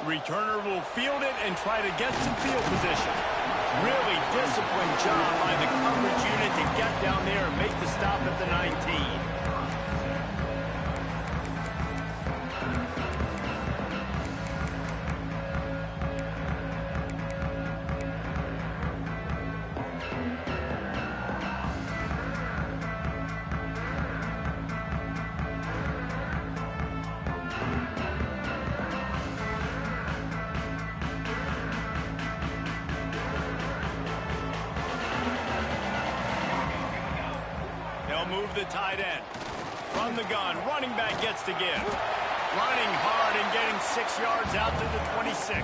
Returner will field it and try to get some field position. Really disciplined job by the coverage unit to get down there and make the stop at the 19. Move the tight end. From the gun, running back gets to give. Running hard and getting 6 yards out to the 26.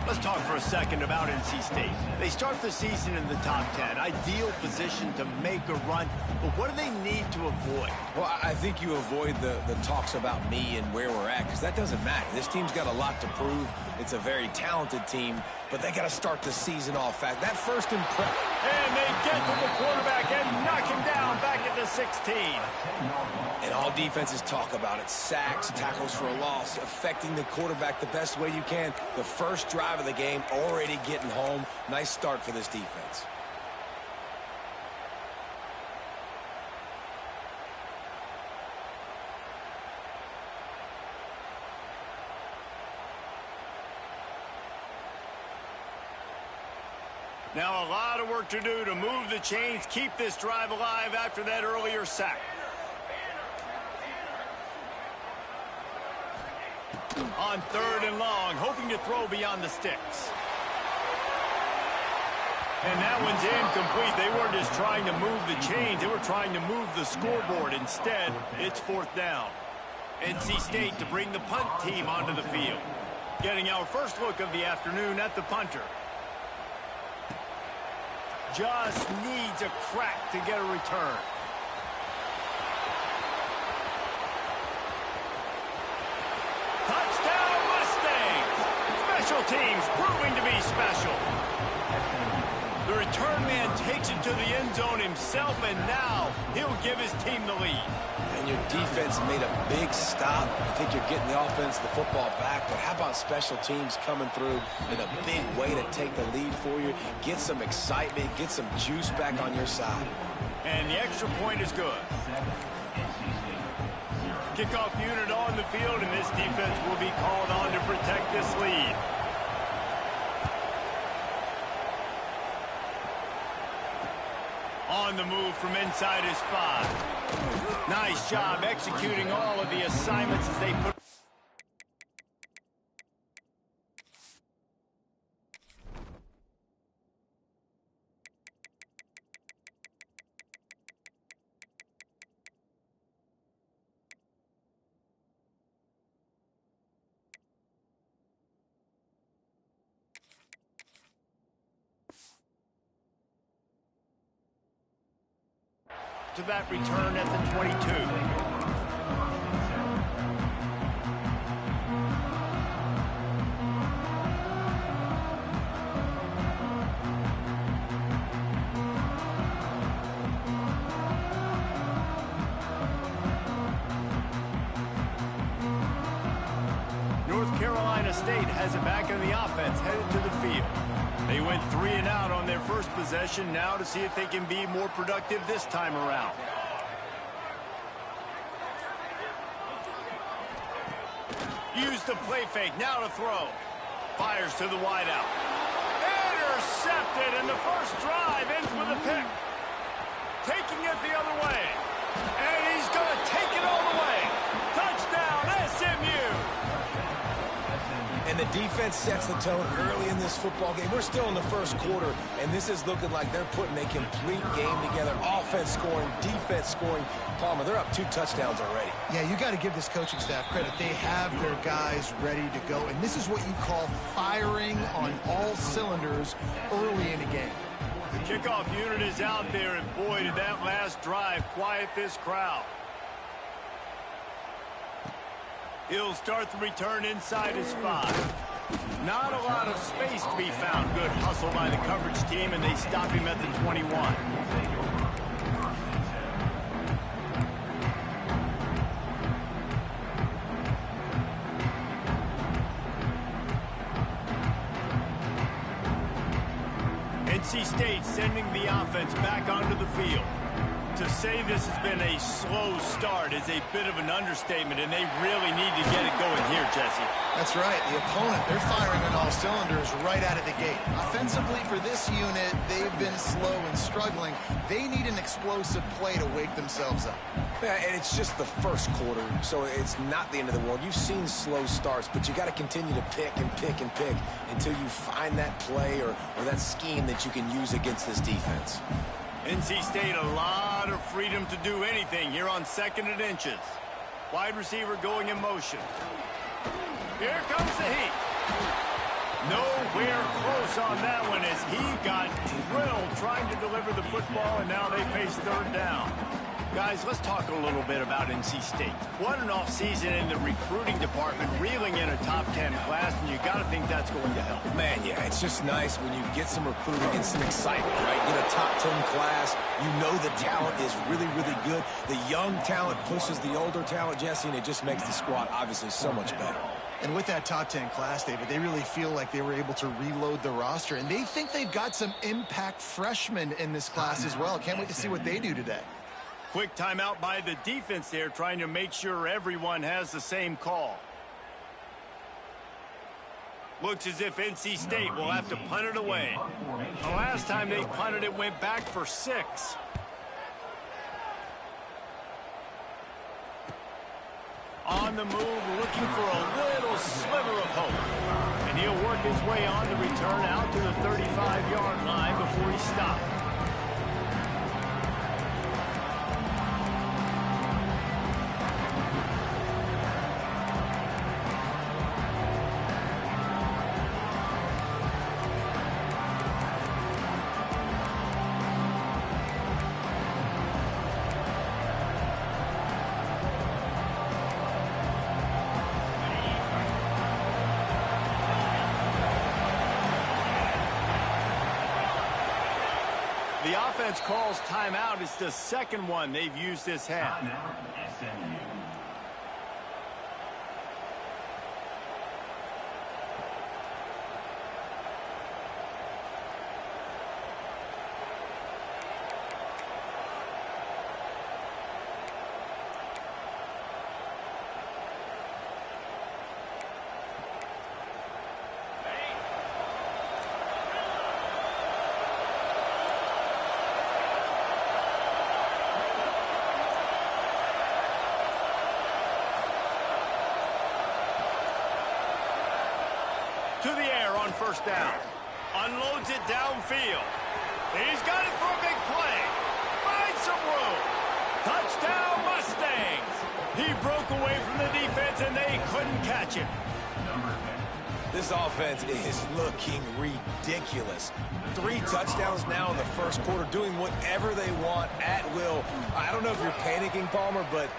Let's talk for a second about NC State. They start the season in the top 10. Ideal position to make a run, but what do they need to avoid? Well, I think you avoid the talks about me and where we're at, because that doesn't matter. This team's got a lot to prove. It's a very talented team, but they got to start the season off fast. That first impression. And they get to the quarterback and knock him down back at the 16. And all defenses talk about it. Sacks, tackles for a loss, affecting the quarterback the best way you can. The first drive of the game, already getting home. Nice start for this defense. Now a lot of work to do to move the chains, keep this drive alive after that earlier sack. On 3rd and long, hoping to throw beyond the sticks. And that one's incomplete. They weren't just trying to move the chains, they were trying to move the scoreboard. Instead, it's 4th down. NC State to bring the punt team onto the field. Getting our first look of the afternoon at the punter. Just needs a crack to get a return. Touchdown Mustangs! Special teams proving to be special. The return man takes it to the end zone himself, and now he'll give his team the lead. And your defense made a big stop. I think you're getting the offense, the football back, but how about special teams coming through in a big way to take the lead for you? Get some excitement, get some juice back on your side. And the extra point is good. Kickoff unit on the field, and this defense will be called on to protect this lead. On the move from inside his 5. Nice job executing all of the assignments as they put. To that return at the 22. North Carolina State has it back in the offense, headed to the field. They went 3 and out on their first possession, now to see if they can be more productive this time around. Use the play fake, now to throw. Fires to the wideout. Intercepted, and the first drive ends with a pick. Taking it the other way. And he's going to take it all the way. Touchdown, SMU! And the defense sets the tone early in this football game. We're still in the first quarter, and this is looking like they're putting a complete game together. Offense scoring, defense scoring. Palmer, they're up 2 touchdowns already. Yeah, you got to give this coaching staff credit. They have their guys ready to go, and this is what you call firing on all cylinders early in the game. The kickoff unit is out there, and boy, did that last drive quiet this crowd. He'll start the return inside his 5. Not a lot of space to be found. Good hustle by the coverage team, and they stop him at the 21. NC State sending the offense back onto the field. To say this has been a slow start is a bit of an understatement, and they really need to get it going here, Jesse. That's right. The opponent, they're firing on all cylinders right out of the gate. Offensively, for this unit, they've been slow and struggling. They need an explosive play to wake themselves up. Yeah, and it's just the first quarter, so it's not the end of the world. You've seen slow starts, but you got to continue to pick and pick and pick until you find that play or that scheme that you can use against this defense. NC State a lot of freedom to do anything here on 2nd and inches. Wide receiver going in motion. Here comes the heat. Nowhere close on that one as he got drilled trying to deliver the football, and now they face 3rd down. Guys, let's talk a little bit about NC State. What an offseason in the recruiting department, reeling in a top 10 class, and you got to think that's going to help. Man, yeah, it's just nice when you get some recruiting, get some excitement, right? Get a top 10 class. You know the talent is really, really good. The young talent pushes the older talent, Jesse, and it just makes the squad obviously so much better. And with that top 10 class, David, they really feel like they were able to reload the roster, and they think they've got some impact freshmen in this class as well. Can't wait to see what they do today. Quick timeout by the defense there, trying to make sure everyone has the same call. Looks as if NC State will have to punt it away. The last time they punted it went back for 6. On the move, looking for a little sliver of hope. And he'll work his way on the return out to the 35-yard line before he stopped. The offense calls timeout. It's the 2nd one they've used this half. To the air on 1st down. Unloads it downfield. He's got it for a big play. Finds some room. Touchdown Mustangs. He broke away from the defense and they couldn't catch him. This offense is looking ridiculous. 3 touchdowns now in the 1st quarter, doing whatever they want at will. I don't know if you're panicking, Palmer, but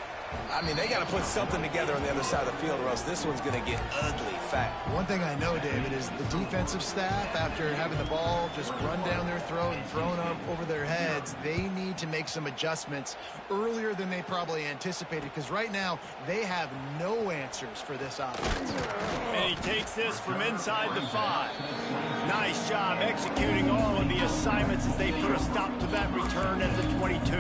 I mean, they got to put something together on the other side of the field or else this one's going to get ugly fast. One thing I know, David, is the defensive staff, after having the ball just run down their throat and thrown up over their heads, they need to make some adjustments earlier than they probably anticipated, because right now they have no answers for this offense. And he takes this from inside the 5. Nice job executing all of the assignments as they put a stop to that return at the 22.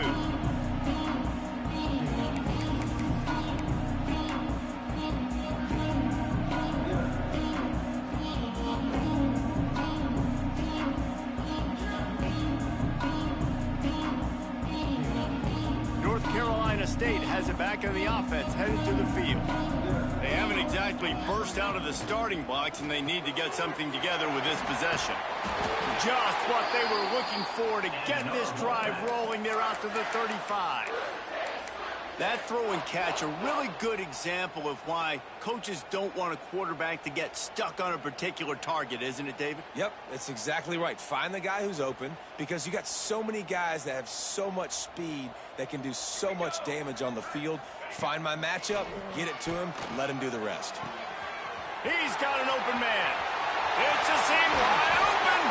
State has it back in the offense, headed to the field. They haven't exactly burst out of the starting blocks, and they need to get something together with this possession. Just what they were looking for to get this drive rolling. They're out to the 35. That throw and catch, a really good example of why coaches don't want a quarterback to get stuck on a particular target, isn't it, David? Yep, that's exactly right. Find the guy who's open, because you got so many guys that have so much speed that can do so much damage on the field. Find my matchup, get it to him, let him do the rest. He's got an open man. It's a seam wide open.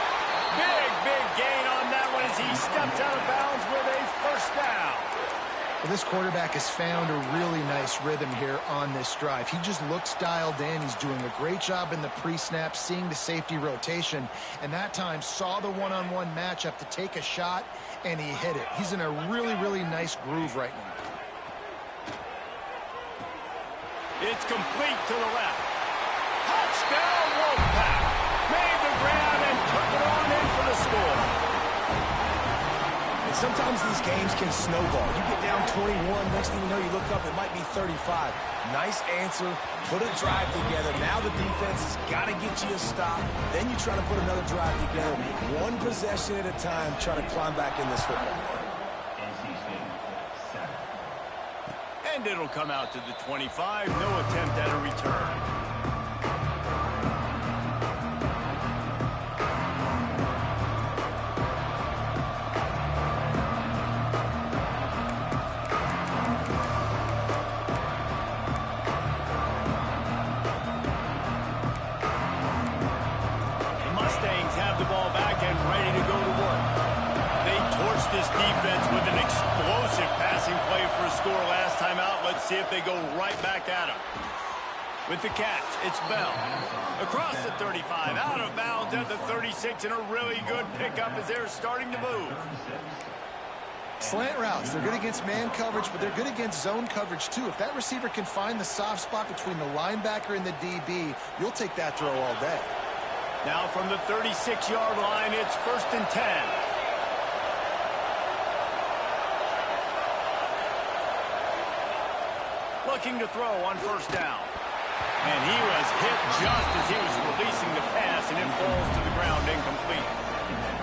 Big gain on that one as he steps out of bounds with a 1st down. Well, this quarterback has found a really nice rhythm here on this drive. He just looks dialed in. He's doing a great job in the pre-snap, seeing the safety rotation, and that time saw the one-on-one matchup to take a shot, and he hit it. He's in a really, really nice groove right now. It's complete to the left. Touchdown, Wolfpack. Made the grab and took it on in for the score. And sometimes these games can snowball. You get down 21, next thing you know, you look up, it might be 35. Nice answer, put a drive together. Now the defense has got to get you a stop. Then you try to put another drive together. One possession at a time, trying to climb back in this football game. And it'll come out to the 25. No attempt at a return. The Mustangs have the ball back and ready to go to work. They torched this defense with an explosive passing play for a score last time out. Let's see if they go right back at him. With the catch, it's Bell. Across the 35, out of bounds at the 36, and a really good pickup as they're starting to move. Slant routes, they're good against man coverage, but they're good against zone coverage too. If that receiver can find the soft spot between the linebacker and the DB, you'll take that throw all day. Now from the 36-yard line, it's 1st and 10. Looking to throw on 1st down. And he was hit just as he was releasing the pass, and it falls to the ground incomplete.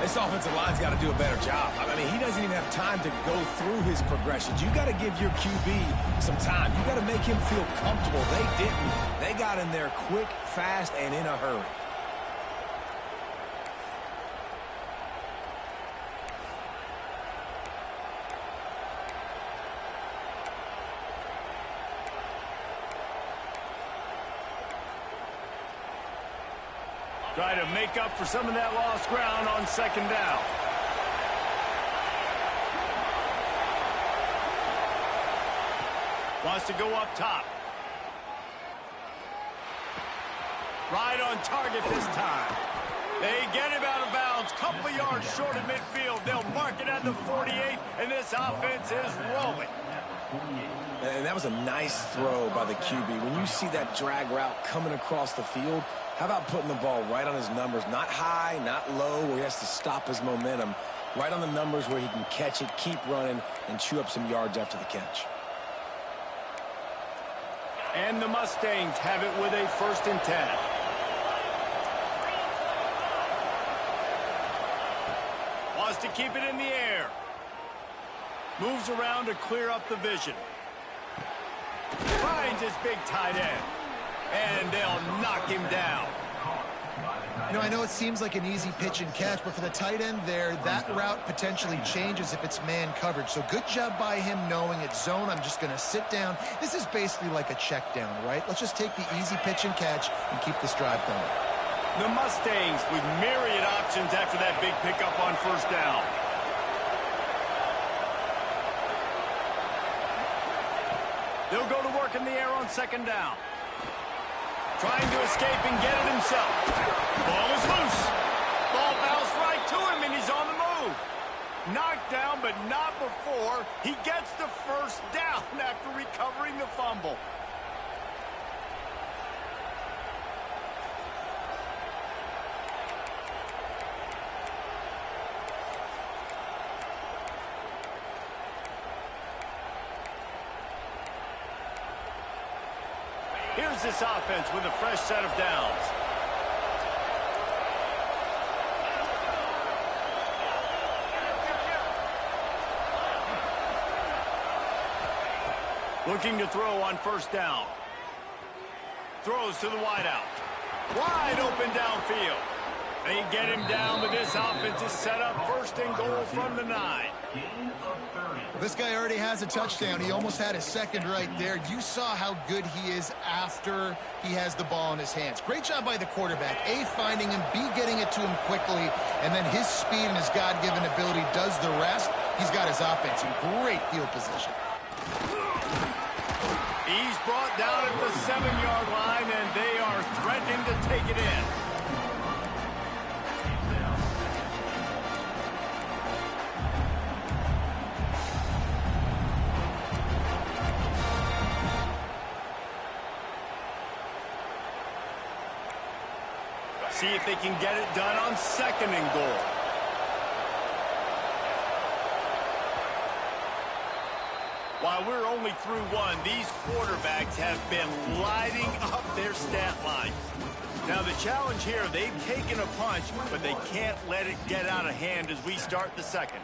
This offensive line's got to do a better job. I mean, he doesn't even have time to go through his progressions. You got to give your QB some time. You got to make him feel comfortable. They didn't. They got in there quick, fast, and in a hurry. Try to make up for some of that lost ground on 2nd down. Wants to go up top. Right on target this time. They get him out of bounds. Couple of yards short of midfield. They'll mark it at the 48, and this offense is rolling. And that was a nice throw by the QB. When you see that drag route coming across the field, how about putting the ball right on his numbers? Not high, not low, where he has to stop his momentum. Right on the numbers where he can catch it, keep running, and chew up some yards after the catch. And the Mustangs have it with a 1st and 10. Wants to keep it in the air. Moves around to clear up the vision. Finds his big tight end. And they'll knock him down. You know, I know it seems like an easy pitch and catch, but for the tight end there, that route potentially changes if it's man coverage. So good job by him knowing it's zone. I'm just going to sit down. This is basically like a check down, right? Let's just take the easy pitch and catch and keep this drive going. The Mustangs with myriad options after that big pickup on 1st down. They'll go to work in the air on 2nd down. Trying to escape and get it himself. Ball is loose. Ball bounced right to him, and he's on the move. Knocked down, but not before he gets the 1st down after recovering the fumble. Here's this offense with a fresh set of downs. Looking to throw on 1st down. Throws to the wideout. Wide open downfield. They get him down, but this offense is set up 1st and goal from the 9. This guy already has a touchdown. He almost had a 2nd right there. You saw how good he is after he has the ball in his hands. Great job by the quarterback. A, finding him, B, getting it to him quickly, and then his speed and his God-given ability does the rest. He's got his offense in great field position. He's brought down at the 7-yard line, and they are threatening to take it in. See if they can get it done on 2nd and goal. While we're only through one, these quarterbacks have been lighting up their stat lines. Now the challenge here, they've taken a punch, but they can't let it get out of hand as we start the 2nd.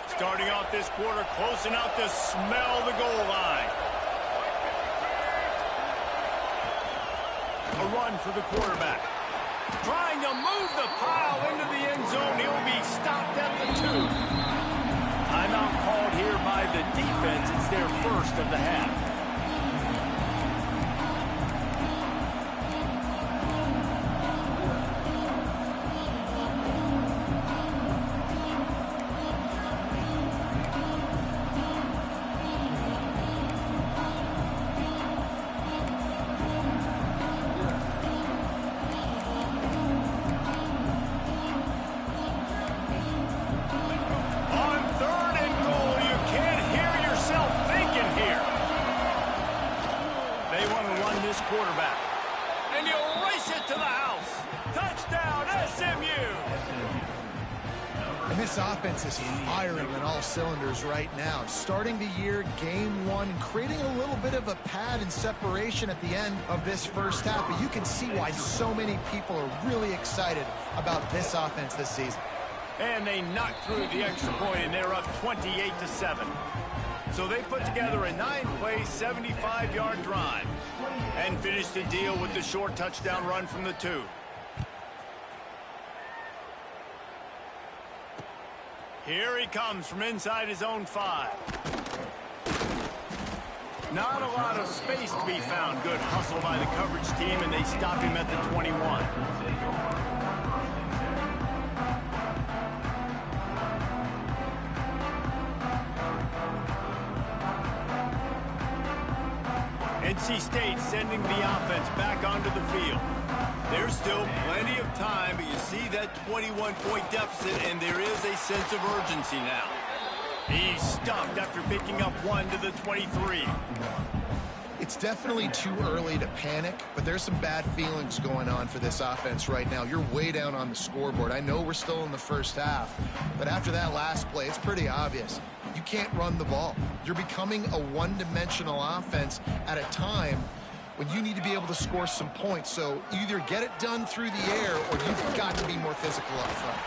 Starting off this quarter, close enough to smell the goal line. A run for the quarterback. Trying to move the pile into the end zone. He'll be stopped at the 2. Timeout called here by the defense. It's their first of the half. Quarterback. And you'll race it to the house. Touchdown, SMU. And this offense is firing on all cylinders right now. Starting the year, game 1, and creating a little bit of a pad and separation at the end of this first half. But you can see why so many people are really excited about this offense this season. And they knocked through the extra point, and they're up 28-7. So they put together a 9-play, 75-yard drive and finished the deal with the short touchdown run from the 2. Here he comes from inside his own 5. Not a lot of space to be found. Good hustle by the coverage team, and they stop him at the 21. NC State sending the offense back onto the field. There's still plenty of time, but you see that 21-point deficit, and there is a sense of urgency now. He's stuffed after picking up 1 to the 23. It's definitely too early to panic, but there's some bad feelings going on for this offense right now. You're way down on the scoreboard. I know we're still in the first half, but after that last play, it's pretty obvious. You can't run the ball. You're becoming a one-dimensional offense at a time when you need to be able to score some points. So either get it done through the air or you've got to be more physical up front.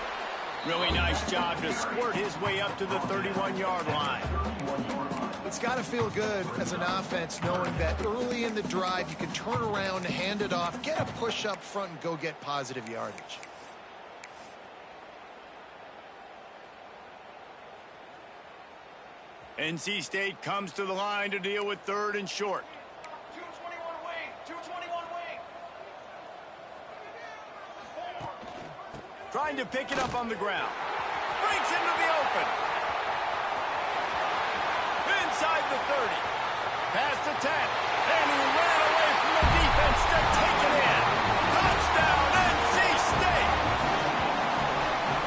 Really nice job to squirt his way up to the 31-yard line. It's got to feel good as an offense knowing that early in the drive you can turn around, hand it off, get a push up front, and go get positive yardage. NC State comes to the line to deal with 3rd and short. 221 wing, 221 wing. Trying to pick it up on the ground. Breaks into the open. Inside the 30. Past the 10. And he ran away from the defense to take it in. Touchdown, NC State.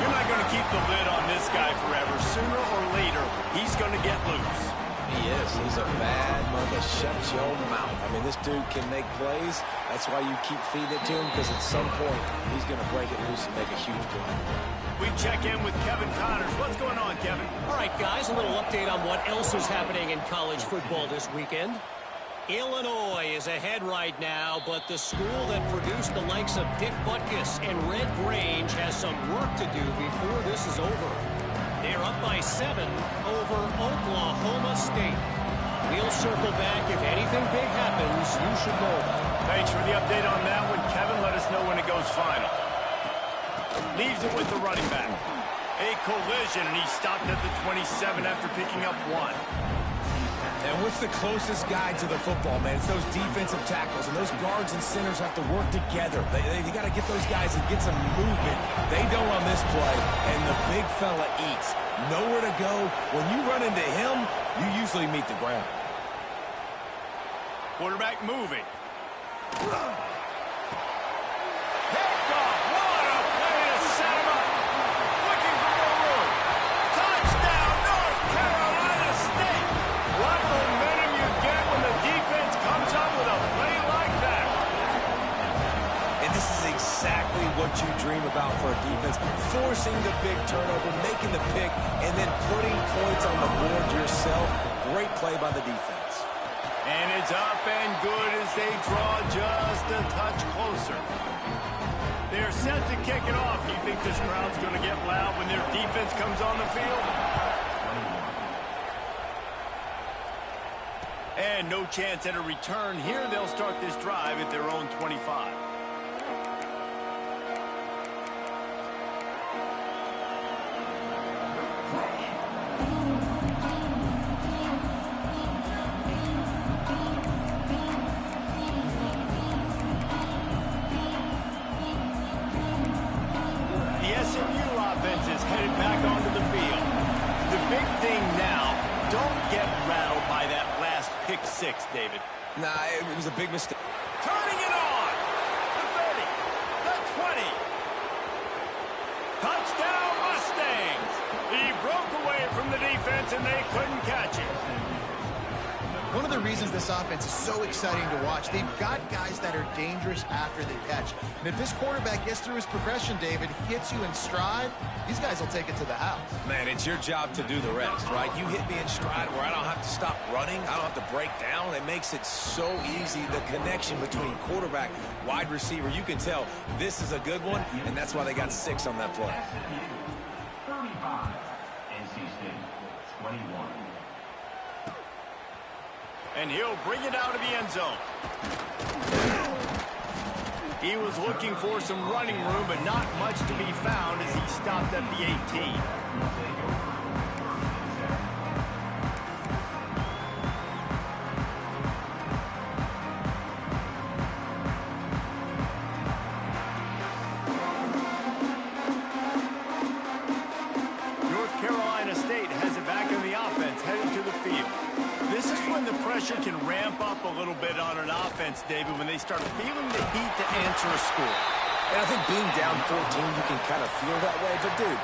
You're not going to keep the lid on this guy forever. Sooner or later, he's going to get loose. He is. He's a bad mother. Shut your mouth. I mean, this dude can make plays. That's why you keep feeding it to him, because at some point, he's going to break it loose and make a huge play. We check in with Kevin Connors. What's going on, Kevin? All right, guys, a little update on what else is happening in college football this weekend. Illinois is ahead right now, but the school that produced the likes of Dick Butkus and Red Grange has some work to do before this is over. They're up by 7 over Oklahoma State. We'll circle back. If anything big happens, you should know about it. Thanks for the update on that one, Kevin. Let us know when it goes final. Leaves it with the running back. A collision, and he stopped at the 27 after picking up 1. And what's the closest guy to the football, man? It's those defensive tackles, and those guards and centers have to work together. They got to get those guys and get some movement. They don't on this play, and the big fella eats. Nowhere to go. When you run into him, you usually meet the ground. Quarterback moving. Picked off. What a play to set him up. Looking for more room. Touchdown, North Carolina State. What momentum you get when the defense comes up with a play like that. And this is exactly what you dream about for a defense. Forcing the big turnover, making the pick, and then putting points on the board yourself. Great play by the defense. And it's up and good as they draw just a touch closer. They're set to kick it off. Do you think this crowd's going to get loud when their defense comes on the field? And no chance at a return here. They'll start this drive at their own 25. Six, David. Nah, it was a big mistake. Turning it on. The 30. The 20. Touchdown, Mustangs. He broke away from the defense, and they couldn't catch him. One of the reasons this offense is so exciting to watch, they've got guys that are dangerous after the catch. And if this quarterback gets through his progression, David, hits you in stride, these guys will take it to the house. Man, it's your job to do the rest, right? You hit me in stride where I don't have to stop running. I don't have to break down. It makes it so easy, the connection between quarterback, wide receiver. You can tell this is a good one, and that's why they got 6 on that play. 35, NC State, 21. And he'll bring it out of the end zone. He was looking for some running room, but not much to be found as he stopped at the 18. North Carolina State has it back in the offense, headed to the field. This is when the pressure can ramp up a little bit on an offense, David, when they start feeling the heat to answer a score. And I think being down 14, you can kind of feel that way. But, dude,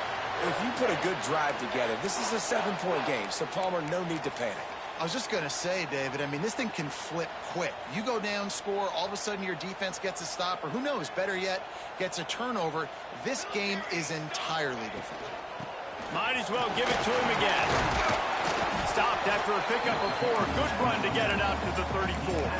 if you put a good drive together, this is a 7-point game, so, Palmer, no need to panic. I was just going to say, David, I mean, this thing can flip quick. You go down, score, all of a sudden your defense gets a stop, or who knows, better yet, gets a turnover. This game is entirely different. Might as well give it to him again. Stopped after a pickup of 4. Good run to get it out to the 34.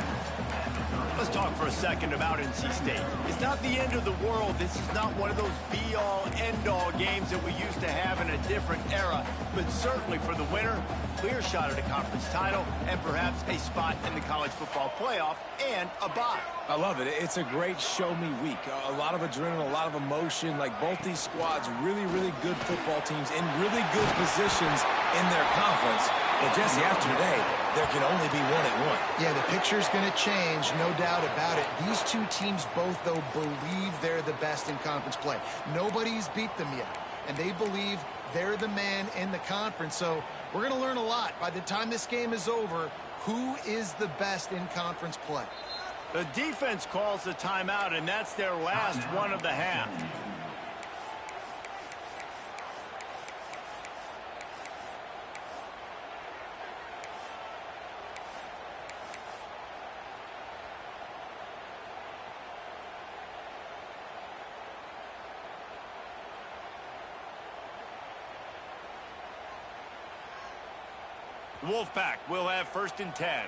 Let's talk for a second about NC State. It's not the end of the world. This is not one of those be-all, end-all games that we used to have in a different era. But certainly for the winner, clear shot at a conference title and perhaps a spot in the college football playoff and a bye. I love it. It's a great show-me week. A lot of adrenaline, a lot of emotion. Like both these squads, really, really good football teams in really good positions in their conference. But, Jesse, after today, there can only be one at one. Yeah, the picture's going to change, no doubt about it. These two teams both, though, believe they're the best in conference play. Nobody's beat them yet, and they believe they're the man in the conference. So we're going to learn a lot. By the time this game is over, who is the best in conference play? The defense calls the timeout, and that's their last one of the half. Wolfpack will have 1st and 10.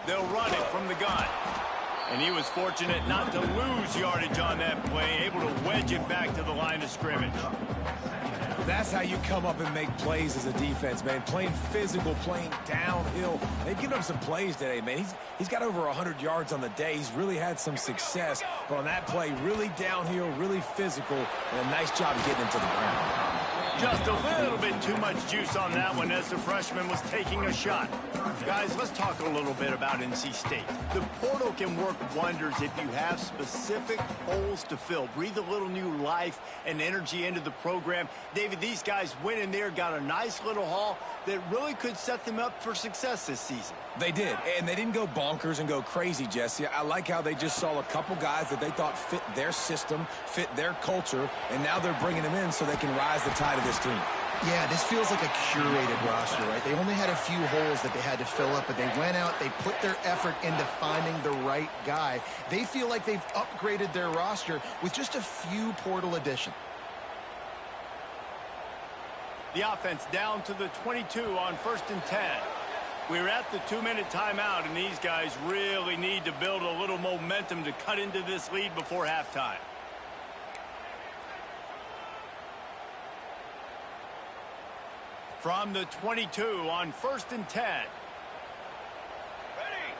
They'll run it from the gun. And he was fortunate not to lose yardage on that play, able to wedge it back to the line of scrimmage. That's how you come up and make plays as a defense, man. Playing physical, playing downhill. They've given him some plays today, man. He's got over 100 yards on the day. He's really had some success. But on that play, really downhill, really physical, and a nice job getting him to the ground. Just a little bit too much juice on that one as the freshman was taking a shot. Guys, let's talk a little bit about NC State. The portal can work wonders if you have specific holes to fill. Breathe a little new life and energy into the program. David, these guys went in there, got a nice little haul that really could set them up for success this season. They did, and they didn't go bonkers and go crazy, Jesse. I like how they just saw a couple guys that they thought fit their system, fit their culture, and now they're bringing them in so they can rise the tide of this team. Yeah, this feels like a curated roster, right? They only had a few holes that they had to fill up, but they went out, they put their effort into finding the right guy. They feel like they've upgraded their roster with just a few portal additions. The offense down to the 22 on 1st and 10. We're at the 2-minute timeout, and these guys really need to build a little momentum to cut into this lead before halftime. From the 22 on 1st and 10. Ready.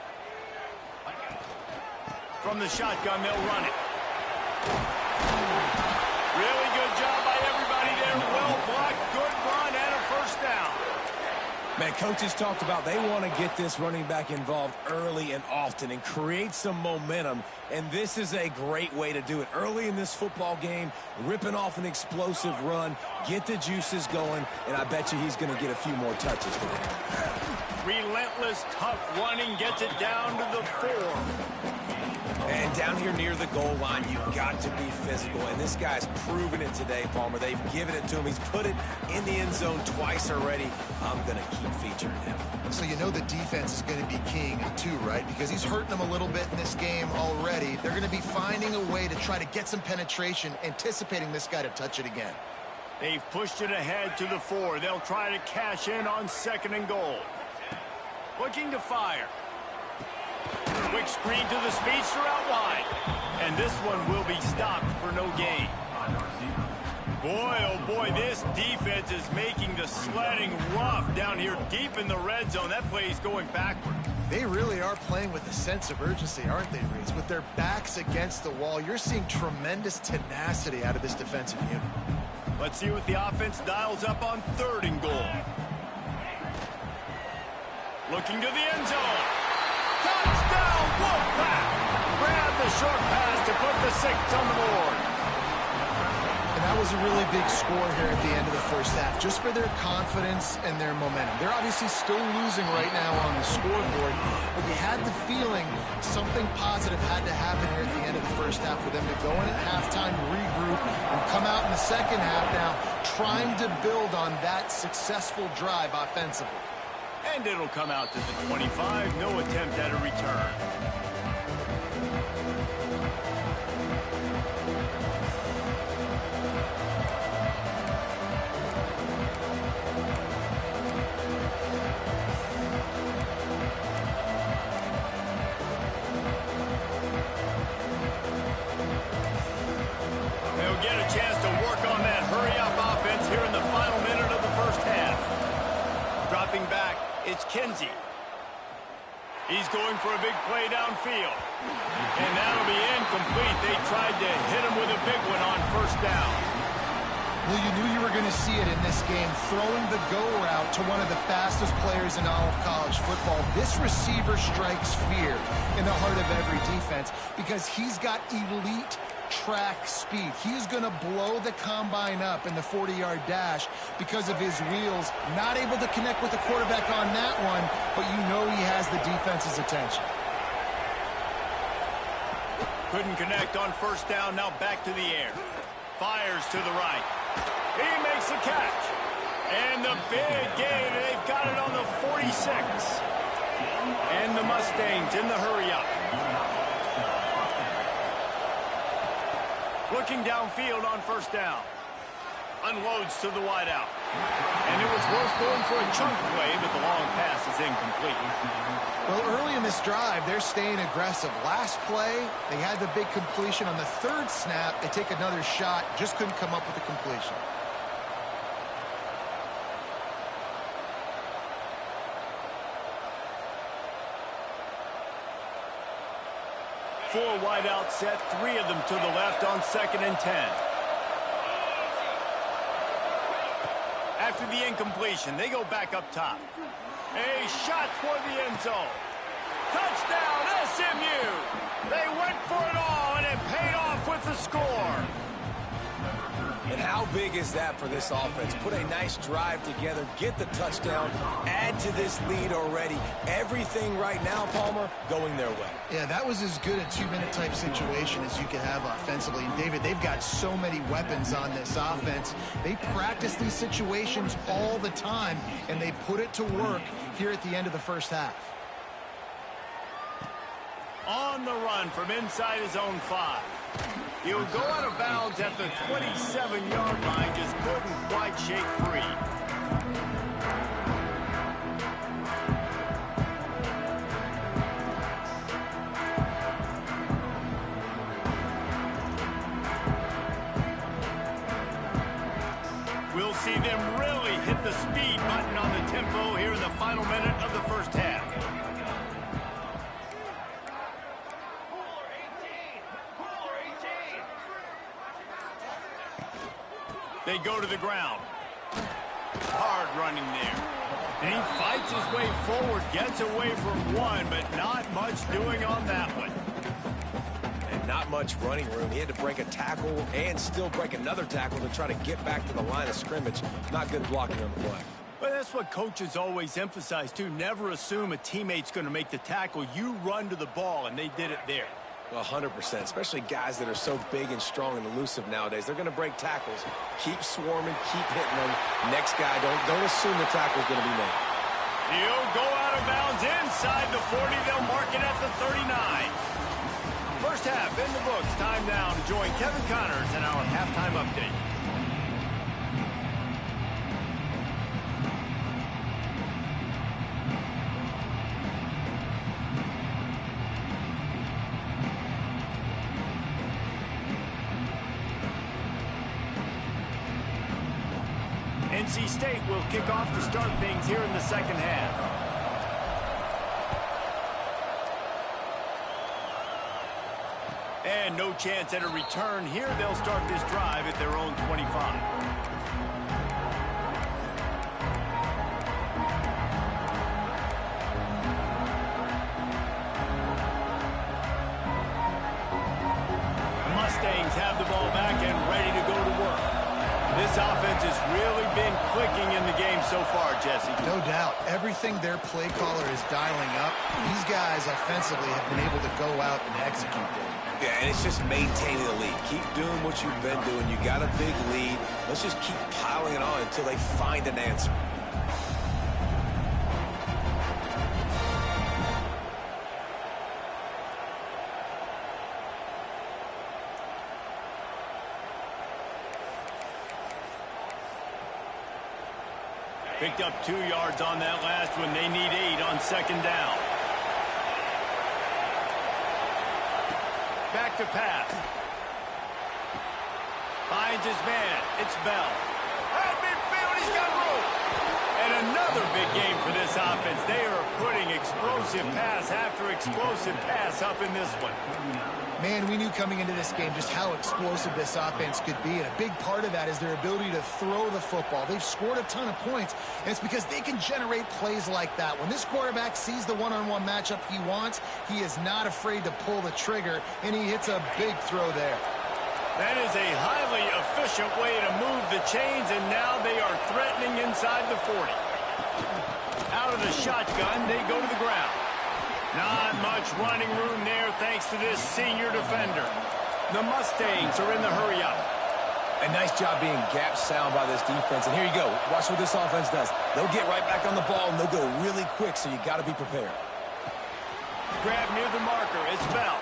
From the shotgun, they'll run it. Really good job by everybody there. Well blocked, good run, and a first down. Man, coaches talked about they want to get this running back involved early and often and create some momentum, and this is a great way to do it. Early in this football game, ripping off an explosive run, get the juices going, and I bet you he's going to get a few more touches today. Relentless, tough running gets it down to the 4. And down here near the goal line, you've got to be physical. And this guy's proven it today, Palmer. They've given it to him. He's put it in the end zone twice already. I'm going to keep featuring him. So you know the defense is going to be keying him too, right? Because he's hurting them a little bit in this game already. They're going to be finding a way to try to get some penetration, anticipating this guy to touch it again. They've pushed it ahead to the 4. They'll try to cash in on 2nd and goal. Looking to fire. Quick screen to the speedster out wide. And this one will be stopped for no gain. Boy, oh boy, this defense is making the sledding rough down here deep in the red zone. That play is going backward. They really are playing with a sense of urgency, aren't they, Reese? With their backs against the wall, you're seeing tremendous tenacity out of this defensive unit. Let's see what the offense dials up on 3rd and goal. Looking to the end zone. Touchdown, Wolfpack! Grab the short pass to put the 6 on the board. And that was a really big score here at the end of the first half, just for their confidence and their momentum. They're obviously still losing right now on the scoreboard, but you had the feeling something positive had to happen here at the end of the first half for them to go in at halftime, regroup, and come out in the second half now trying to build on that successful drive offensively. And it'll come out to the 25. No attempt at a return. They'll get a chance to work on that hurry-up offense here in the final minute of the first half. Dropping back. It's Kinsey. He's going for a big play downfield. And that'll be incomplete. They tried to hit him with a big one on 1st down. Well, you knew you were going to see it in this game, throwing the go route to one of the fastest players in all of college football. This receiver strikes fear in the heart of every defense because he's got elite track speed. He's going to blow the combine up in the 40-yard dash because of his wheels. Not able to connect with the quarterback on that one, but you know he has the defense's attention. Couldn't connect on 1st down. Now back to the air. Fires to the right. He makes the catch. And the big gain. They've got it on the 46. And the Mustangs in the hurry-up. Looking downfield on 1st down. Unloads to the wideout. And it was worth going for a chunk play, but the long pass is incomplete. Well, early in this drive, they're staying aggressive. Last play, they had the big completion. On the 3rd snap, they take another shot, just couldn't come up with the completion. Four wide out set, 3 of them to the left on 2nd and 10. after the incompletion. They go back up top. A shot toward the end zone. Touchdown, SMU! They went for it all, and it paid off with the score. And how big is that for this offense? Put a nice drive together, get the touchdown, add to this lead already. Everything right now, Palmer, going their way. Yeah, that was as good a two-minute type situation as you could have offensively. And, David, they've got so many weapons on this offense. They practice these situations all the time, and they put it to work here at the end of the first half. On the run from inside his own 5. He'll go out of bounds at the 27-yard line, just couldn't quite shake free. We'll see them really hit the speed button on the tempo here in the final minute of the first half. They go to the ground. Hard running there. And he fights his way forward, gets away from one, but not much doing on that one. And not much running room. He had to break a tackle and still break another tackle to try to get back to the line of scrimmage. Not good blocking on the play. But that's what coaches always emphasize, too. Never assume a teammate's going to make the tackle. You run to the ball, and they did it there. 100%, especially guys that are so big and strong and elusive nowadays. They're going to break tackles. Keep swarming, keep hitting them. Next guy, don't assume the tackle's going to be made. He'll go out of bounds inside the 40. They'll mark it at the 39. First half in the books. Time now to join Kevin Connors in our halftime update. NC State will kick off to start things here in the second half. And no chance at a return here. They'll start this drive at their own 25. The Mustangs have the ball back and ready to go to work. This offense has really been clicking in the game so far, Jesse. No doubt. Everything their play caller is dialing up, these guys offensively have been able to go out and execute them. Yeah, and it's just maintaining the lead. Keep doing what you've been doing. You got a big lead. Let's just keep piling it on until they find an answer. Picked up 2 yards on that last one. They need 8 on second down. Back to pass. Finds his man. It's Bell. At midfield, he's got room. And another big game for this offense. They are putting explosive pass after explosive pass up in this one. Man, we knew coming into this game just how explosive this offense could be, and a big part of that is their ability to throw the football. They've scored a ton of points, and it's because they can generate plays like that. When this quarterback sees the one-on-one matchup he wants, he is not afraid to pull the trigger, and he hits a big throw there. That is a highly efficient way to move the chains, and now they are threatening inside the 40. Out of the shotgun, they go to the ground. Not much running room there thanks to this senior defender. The Mustangs are in the hurry-up. A nice job being gap sound by this defense. And here you go. Watch what this offense does. They'll get right back on the ball, and they'll go really quick, so you got to be prepared. Grab near the marker. It's Bell.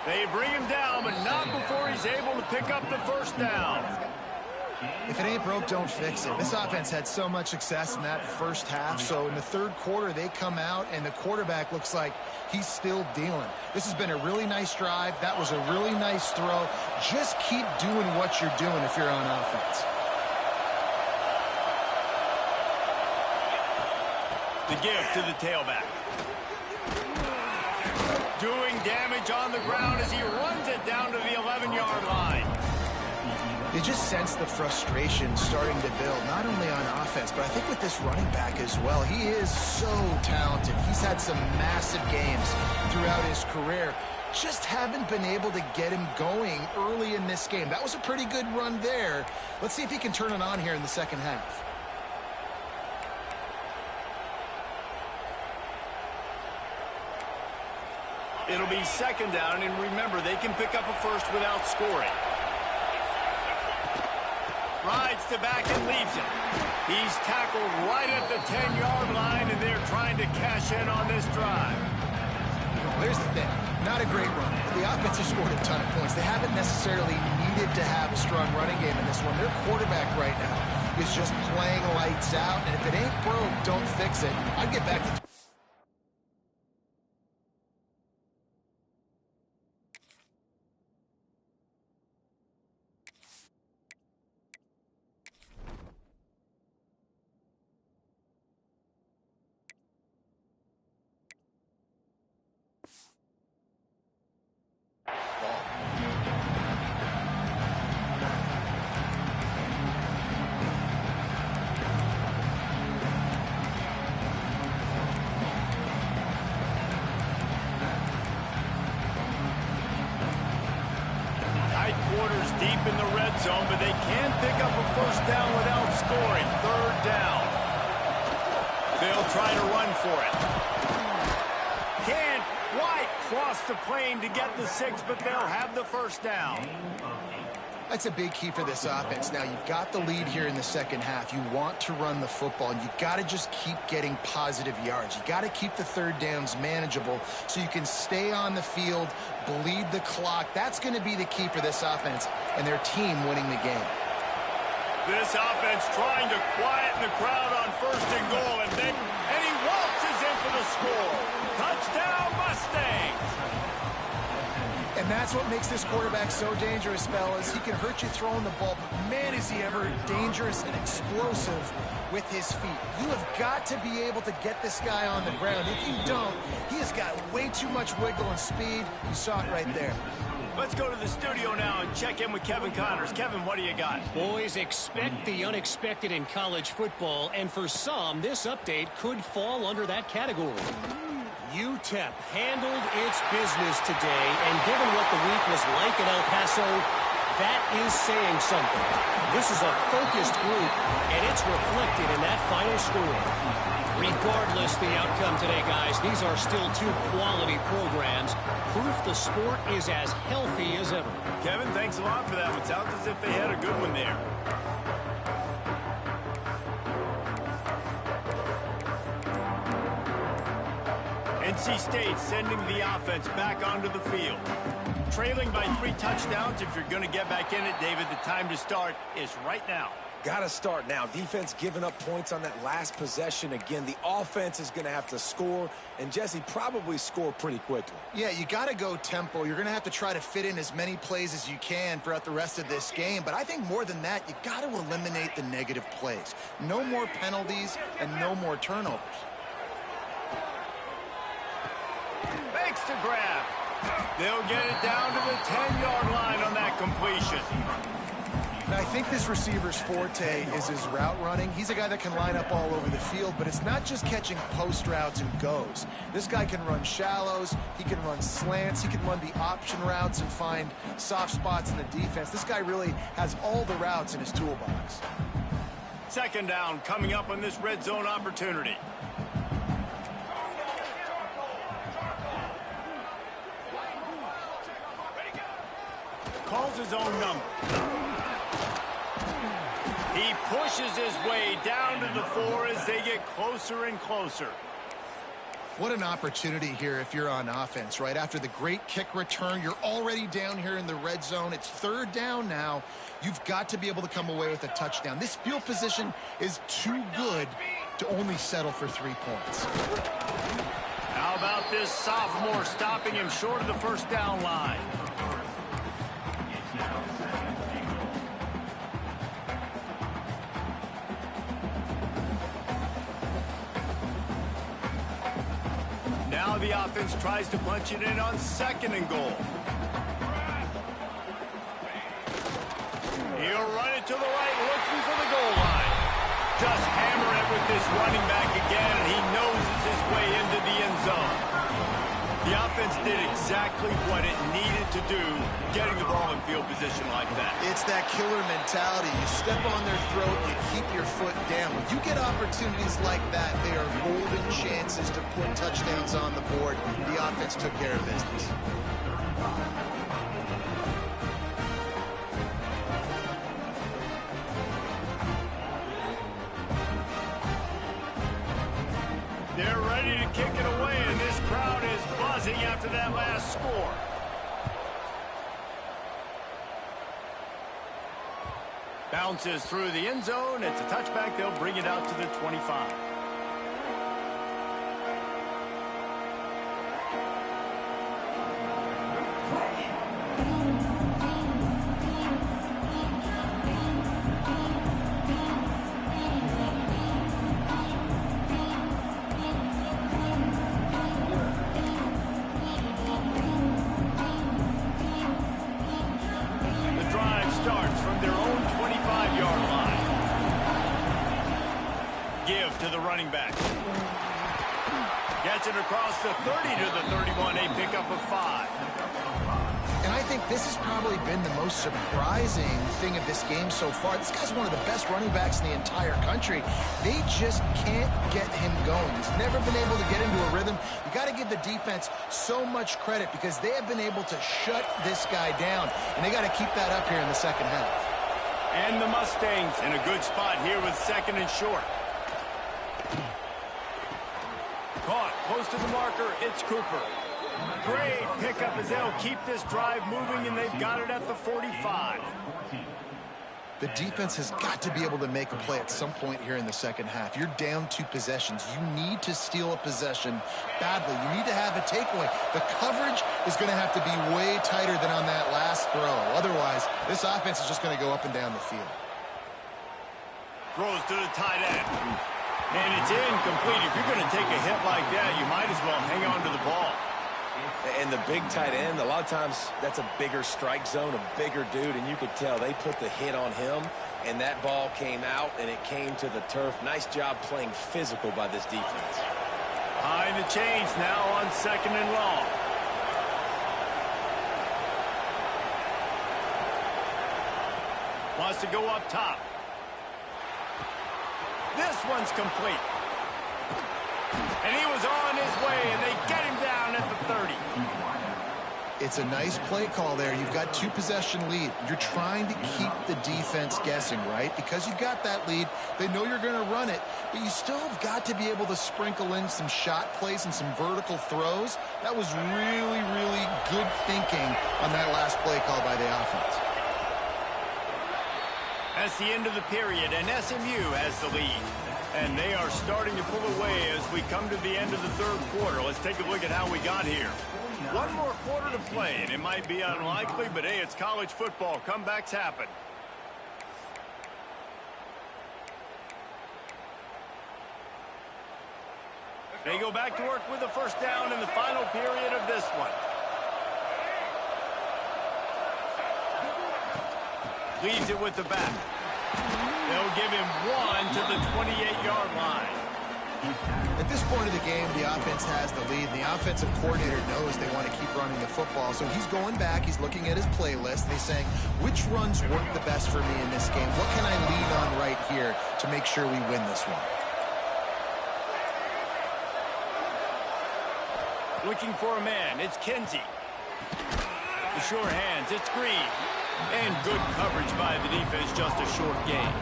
They bring him down, but not before he's able to pick up the first down. If it ain't broke, don't fix it. This offense had so much success in that first half, so in the third quarter, they come out, and the quarterback looks like he's still dealing. This has been a really nice drive. That was a really nice throw. Just keep doing what you're doing if you're on offense. The give to the tailback. Doing damage on the ground as he runs it down to the 11-yard line. You just sense the frustration starting to build, not only on offense, but I think with this running back as well. He is so talented. He's had some massive games throughout his career. Just haven't been able to get him going early in this game. That was a pretty good run there. Let's see if he can turn it on here in the second half. It'll be second down, and remember, they can pick up a first without scoring. Rides the back and leaves it. He's tackled right at the 10-yard line, and they're trying to cash in on this drive. There's the thing. Not a great run. The offense has scored a ton of points. They haven't necessarily needed to have a strong running game in this one. Their quarterback right now is just playing lights out, and if it ain't broke, don't fix it. I'd get back to... Deep in the red zone, but they can pick up a first down without scoring. Third down. They'll try to run for it. Can't quite cross the plane to get the 6, but they'll have the first down. That's a big key for this offense. Now, you've got the lead here in the second half. You want to run the football, and you got to just keep getting positive yards. You got to keep the third downs manageable so you can stay on the field, bleed the clock. That's going to be the key for this offense and their team winning the game. This offense trying to quieten the crowd on first and goal, and he waltzes in for the score. Touchdown, Mustangs! And that's what makes this quarterback so dangerous, fellas. He can hurt you throwing the ball, but man, is he ever dangerous and explosive with his feet. You have got to be able to get this guy on the ground. If you don't, he has got way too much wiggle and speed. You saw it right there. Let's go to the studio now and check in with Kevin Connors. Kevin, what do you got? Boys, expect the unexpected in college football, and for some, this update could fall under that category. UTEP handled its business today, and given what the week was like in El Paso, that is saying something. This is a focused group, and it's reflected in that final score. Regardless the outcome today, guys, these are still two quality programs. Proof the sport is as healthy as ever. Kevin, thanks a lot for that. It sounds as if they had a good one there. NC State sending the offense back onto the field. Trailing by 3 touchdowns. If you're going to get back in it, David, the time to start is right now. Got to start now. Defense giving up points on that last possession. Again, the offense is going to have to score, and Jesse probably score pretty quickly. Yeah, you got to go tempo. You're going to have to try to fit in as many plays as you can throughout the rest of this game. But I think more than that, you got to eliminate the negative plays. No more penalties and no more turnovers. Fakes to grab. They'll get it down to the 10-yard line on that completion. Now, I think this receiver's forte is his route running. He's a guy that can line up all over the field, but it's not just catching post routes and goes. This guy can run shallows, he can run slants, he can run the option routes and find soft spots in the defense. This guy really has all the routes in his toolbox. Second down coming up on this red zone opportunity. Calls his own number. He pushes his way down to the 4 as they get closer and closer. What an opportunity here if you're on offense, right? After the great kick return, you're already down here in the red zone. It's third down now. You've got to be able to come away with a touchdown. This field position is too good to only settle for 3 points. How about this sophomore stopping him short of the first down line? Now the offense tries to punch it in on second and goal. He'll run it to the right, looking for the goal line. Just hammer it with this running back again, and he noses his way into the end zone. The offense did exactly what it needed to do, getting the ball in field position like that. It's that killer mentality. You step on their throat, you keep your foot down. When you get opportunities like that, they are golden chances to put touchdowns on the board. The offense took care of business. They're ready to kick it away, and this crowd is buzzing after that last score. Bounces through the end zone. It's a touchback. They'll bring it out to the 25. Starts from their own 25-yard line. Give to the running back. Gets it across the 30 to the 31, a pickup of 5. And I think this has probably been the most surprising thing of this game so far. This guy's one of the best running backs in the entire country. They just can't get him going. He's never been able to get into a rhythm. You got to give the defense so much credit because they have been able to shut this guy down, and they got to keep that up here in the second half. And the Mustangs in a good spot here with second and short. Caught close to the marker. It's Cooper. Great pickup as they'll keep this drive moving, and they've got it at the 45. The defense has got to be able to make a play at some point here in the second half. You're down 2 possessions. You need to steal a possession badly. You need to have a takeaway. The coverage is going to have to be way tighter than on that last throw. Otherwise, this offense is just going to go up and down the field. Throws to the tight end. And it's incomplete. If you're going to take a hit like that, you might as well hang on to the ball. And the big tight end, a lot of times that's a bigger strike zone, a bigger dude, and you could tell they put the hit on him, and that ball came out, and it came to the turf. Nice job playing physical by this defense. Behind the chains now on second and long. Wants to go up top. This one's complete. And he was on his way, and they get him down at the 30. It's a nice play call there. You've got 2 possession lead. You're trying to keep the defense guessing, right? Because you've got that lead. They know you're going to run it, but you still have got to be able to sprinkle in some shot plays and some vertical throws. That was really, really good thinking on that last play call by the offense. That's the end of the period, and SMU has the lead. And they are starting to pull away as we come to the end of the third quarter. Let's take a look at how we got here. One more quarter to play, and it might be unlikely, but hey, it's college football. Comebacks happen. They go back to work with the first down in the final period of this one. Leaves it with the back. They'll give him 1 to the 28-yard line. At this point of the game, the offense has the lead. The offensive coordinator knows they want to keep running the football. So he's going back. He's looking at his playlist. And he's saying, which runs work the best for me in this game? What can I lean on right here to make sure we win this one? Looking for a man. It's Kinsey. The sure hands. It's Green. And good coverage by the defense, just a short gain.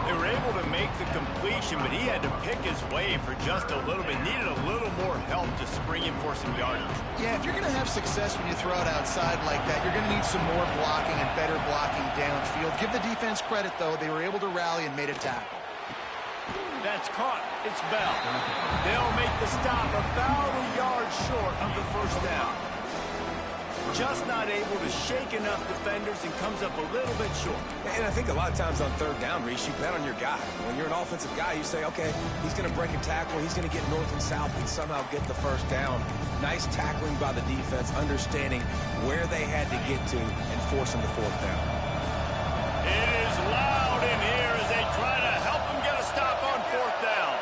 They were able to make the completion, but he had to pick his way for just a little bit. Needed a little more help to spring him for some yardage. Yeah, if you're going to have success when you throw it outside like that, you're going to need some more blocking and better blocking downfield. Give the defense credit, though. They were able to rally and made a tackle. That's caught. It's Bell. They'll make the stop about a yard short of the first down. Just not able to shake enough defenders and comes up a little bit short. And I think a lot of times on third down, Reese, you bet on your guy. When you're an offensive guy, you say, okay, he's going to break a tackle, he's going to get north and south and somehow get the first down. Nice tackling by the defense, understanding where they had to get to and forcing the fourth down. is loud in here as they try to help him get a stop on 4th down.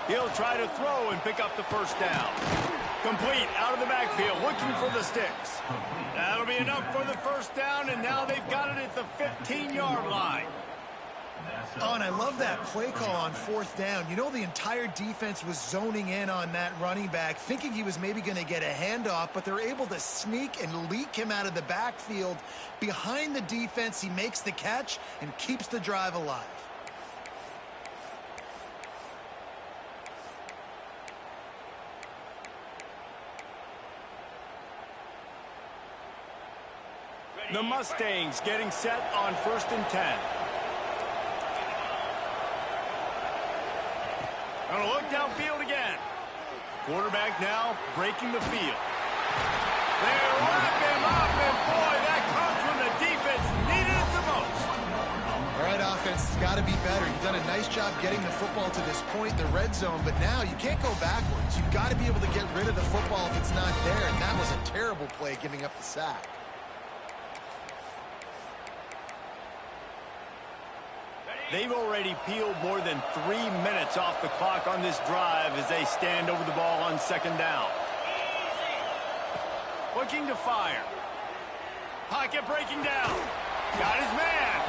He'll try to throw and pick up the 1st down. Complete out of the backfield, looking for the sticks. That'll be enough for the 1st down, and now they've got it at the 15-yard line. Oh, and I love that play call on 4th down. You know, the entire defense was zoning in on that running back, thinking he was maybe going to get a handoff, but they're able to sneak and leak him out of the backfield. Behind the defense, he makes the catch and keeps the drive alive. The Mustangs getting set on 1st and 10. Gonna look downfield again. Quarterback now breaking the field. They wrap him up, and boy, that comes when the defense needed it the most. All right, offense has got to be better. You've done a nice job getting the football to this point in the red zone, but now you can't go backwards. You've got to be able to get rid of the football if it's not there, and that was a terrible play giving up the sack. They've already peeled more than 3 minutes off the clock on this drive as they stand over the ball on 2nd down. Looking to fire. Pocket breaking down. Got his man.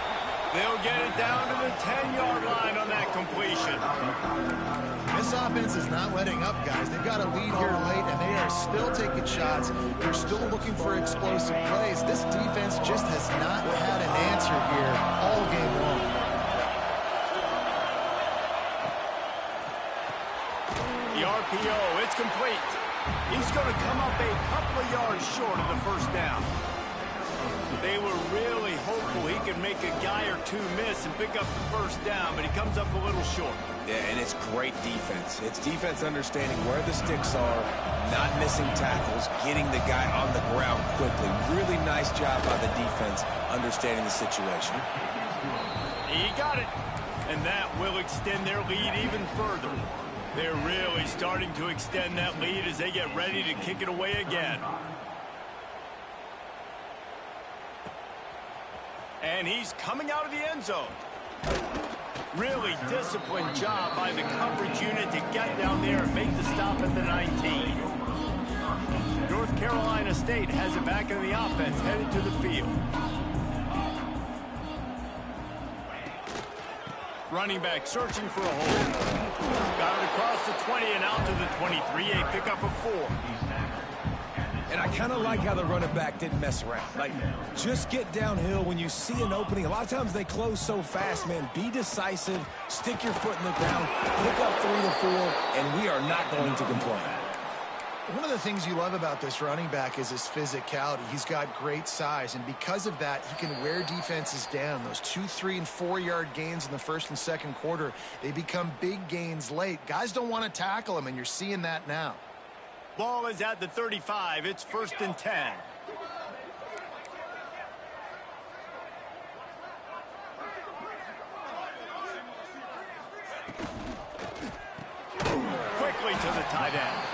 They'll get it down to the 10-yard line on that completion. This offense is not letting up, guys. They've got a lead here late, and they are still taking shots. They're still looking for explosive plays. This defense just has not had an answer here all game long. The RPO, it's complete. He's going to come up a couple of yards short of the 1st down. They were really hopeful he could make a guy or two miss and pick up the 1st down, but he comes up a little short. Yeah, and it's great defense. It's defense understanding where the sticks are, not missing tackles, getting the guy on the ground quickly. Really nice job by the defense understanding the situation. He got it, and that will extend their lead even further. They're really starting to extend that lead as they get ready to kick it away again. And he's coming out of the end zone. Really disciplined job by the coverage unit to get down there and make the stop at the 19. North Carolina State has it back in the offense, headed to the field. Running back searching for a hole. Got it across the 20 and out to the 23. A pickup of 4. And I kind of like how the running back didn't mess around. Like, just get downhill when you see an opening. A lot of times they close so fast, man. Be decisive, stick your foot in the ground, pick up 3 to 4, and we are not going to complain. One of the things you love about this running back is his physicality. He's got great size, and because of that, he can wear defenses down. Those 2, 3, and 4-yard gains in the 1st and 2nd quarter, they become big gains late. Guys don't want to tackle him, and you're seeing that now. Ball is at the 35. It's 1st and 10. Quickly to the tight end.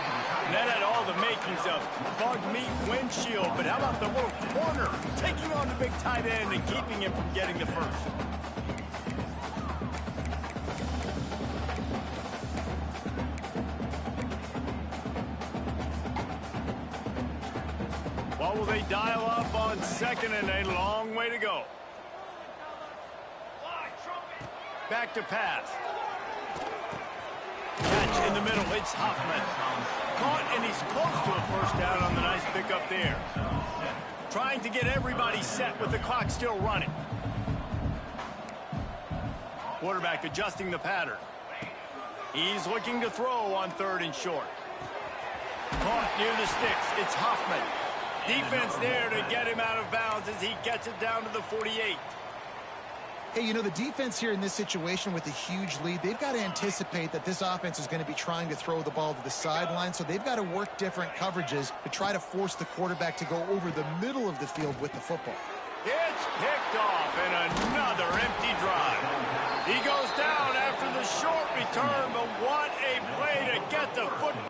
That had all the makings of bug meat windshield, but how about the little corner taking on the big tight end and keeping him from getting the 1st? What will they dial up on 2nd and a long way to go? Back to pass. Catch in the middle. It's Hoffman. Caught, and he's close to a 1st down on the nice pickup there. Trying to get everybody set with the clock still running. Quarterback adjusting the pattern. He's looking to throw on 3rd and short. Caught near the sticks. It's Hoffman. Defense there to get him out of bounds as he gets it down to the 48. Hey, you know, the defense here in this situation with a huge lead, they've got to anticipate that this offense is going to be trying to throw the ball to the sideline, so they've got to work different coverages to try to force the quarterback to go over the middle of the field with the football. It's picked off, and another empty drive. He goes down after the short return, but what a play to get the football